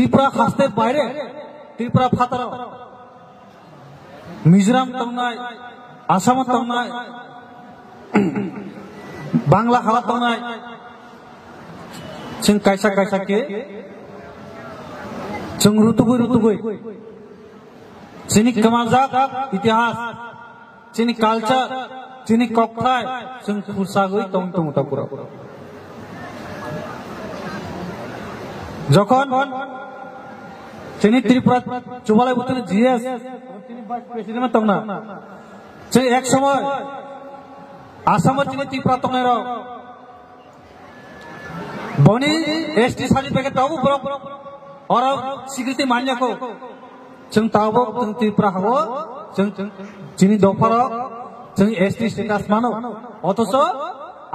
त्रिपुरा हास्ते बाहरे त्रिपुरा फाताराव मिजोराम तंनाय आसाम तंनाय बांग्ला हाला तंनाय जों कायसा कायसा के जों रुतुगुय जोंनि गोमाजाक इतिहास जोंनि कालचार जोंनि ककथाय जों फुरसागै दं ताकुरा যখন তিনি ত্রিপুরা চুবালাই বুতনে জিএস তিনি ভাইস প্রেসিডেন্ট তংনা যে এক সময় আসামত তিনি ত্রিপুরা তংনার বনি एसटी सार्टिफिकेट तावबो ब्रक और स्वीकृति मान्याखौ जों तावबो जों त्रिपुरा हावो जों जिनि दफाराव जों एसटी स्टेटास मानो अथच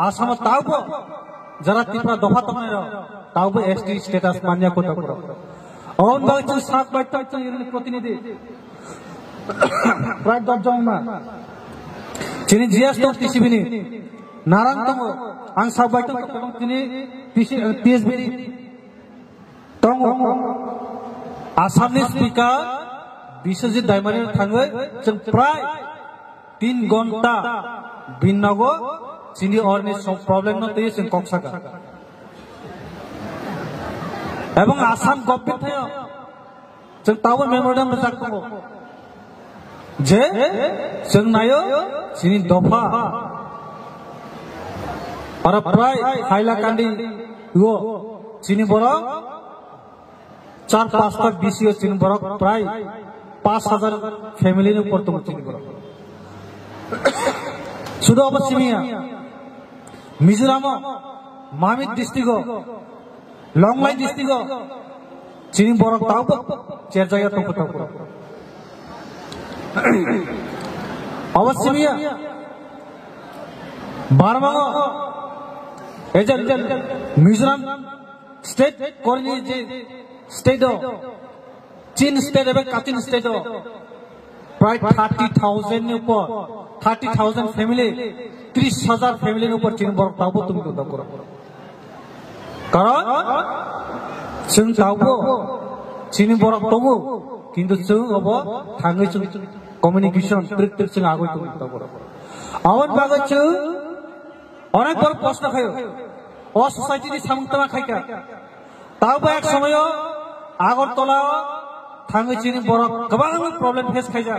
आसामत तावबो जरा त्रिपुरा दफा तंनार तावबो एसटी स्टेटास मान्याखौ ताकुरा अन बागै सात बायता जों इरनि प्रतिनिधि प्राय 10 जन जिनि जिएस दं टिसिबिनि नारायण दङ आं सात बायता दं जिनि टिएसबि दङ आसामनि स्पिकार बिश्वजित दैमारि थाङै जों प्राय 3 घन्टा बिननागो जिनि अरनि प्रब्लेम न तै जों कक्सागा এবং আসাম গভর্নমেন্ট जों तावबो मेमोरेंडम रजाक दङ जे जों नायो जिनि दफा और प्राय हाइलाकान्दी यो जिनि बरक 4-5 तक बीसीओ जिनि बरक प्राय 5000 फैमिली नि ऊपर दङ जिनि बरक सुदो अबसिमिया मिजोराम मामित डिस्ट्रिक्ट लंगलाई डिस्ट्रिक्ट जिनि बरक तावबो चेर जायगा दङ ताकुरा अबसिमिया बारमांगो एजेंट मिजोराम स्टेट कोरनी जे स्टेट चीन स्टेट एबा काचिन स्टेट प्राय 30,000 नि ऊपर 30,000 फैमिली 30,000 फैमिली नि ऊपर जिनि बरक तावबो तुम ताकुरा कारण जों तावबो जिनि बरक दङ किन्तु जों अब थाङै जों कम्युनिकेशन ट्रिक जों आगै दङ ताकुरा आवन बागै जों अनेक बार प्रश्न खायो अ सोसाइटिनि सामंतमा खायका तावबो एक समय आगरतला थाङै जिनि बरक गोबां प्रब्लेम फेस खायजा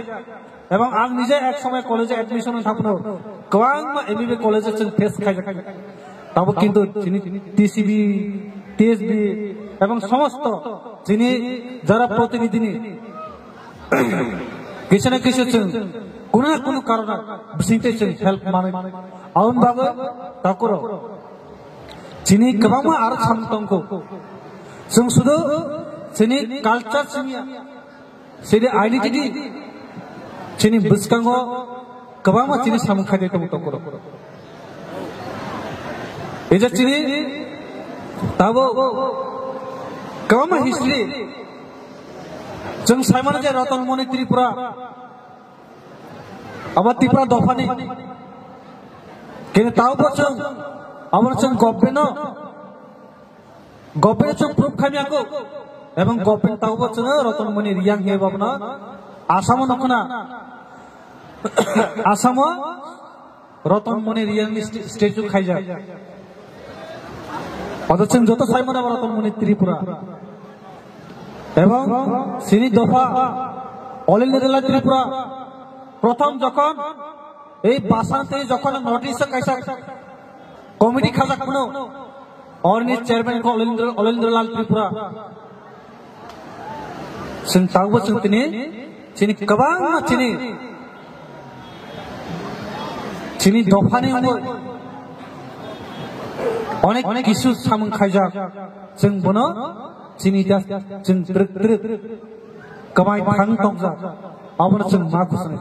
एवं आं निजे एक समय कलेज एडमिशन थाबनो गोबां एमबीबी कलेज जों फेस खायजा ताबो किन्तु जिनि टीसीबी टीएसबी एवं समस्त जिनि जरा प्रतिनिधिनि किछु ना किछु जों कुनु ना कुनु कारण बिसिंते जों हेल्प माने आउन बागै ताकुरा जिनि गोबां आरो सामतंखौ जों सुदु जिनि कालचार सिमिया जिनि आइडेन्टिटी जिनि बिस्कांगो गोबां जिनि सामखायदे दङ ताकुरा एजा जिनि ताबो गोबां हिस्ट्री जों साइमन जे रतनमणि त्रिपुरा अब त्रिपुरा दफानि किन्तु तावबो जों आबर जों गभर्नमेन्ट जों प्रुफ खामियाखौ एवं गभर्नमेन्ट तावबो जों रतनमणि रियां हेबाबना आसाम नखना आसाम रतनमणि रियां स्टेचु खायजा अथच जों जत साइमन रतनमणि त्रिपुरा एवं जिनि दफा अल इंडिया त्रिपुरा प्रथम जखन এই বাসাতে যখন নোটিস কাইসা কমিটি খাজা কোনো অরনি চেয়ারম্যান অলেন্দ্রলাল ত্রিপুরা जों तावबो जों जिनि गोबां जिनि दफानि अनेक किसु सामों खायजा जों बनो जिनि दा जों गोबां थां दंजा आबनो जों मा गुसनाय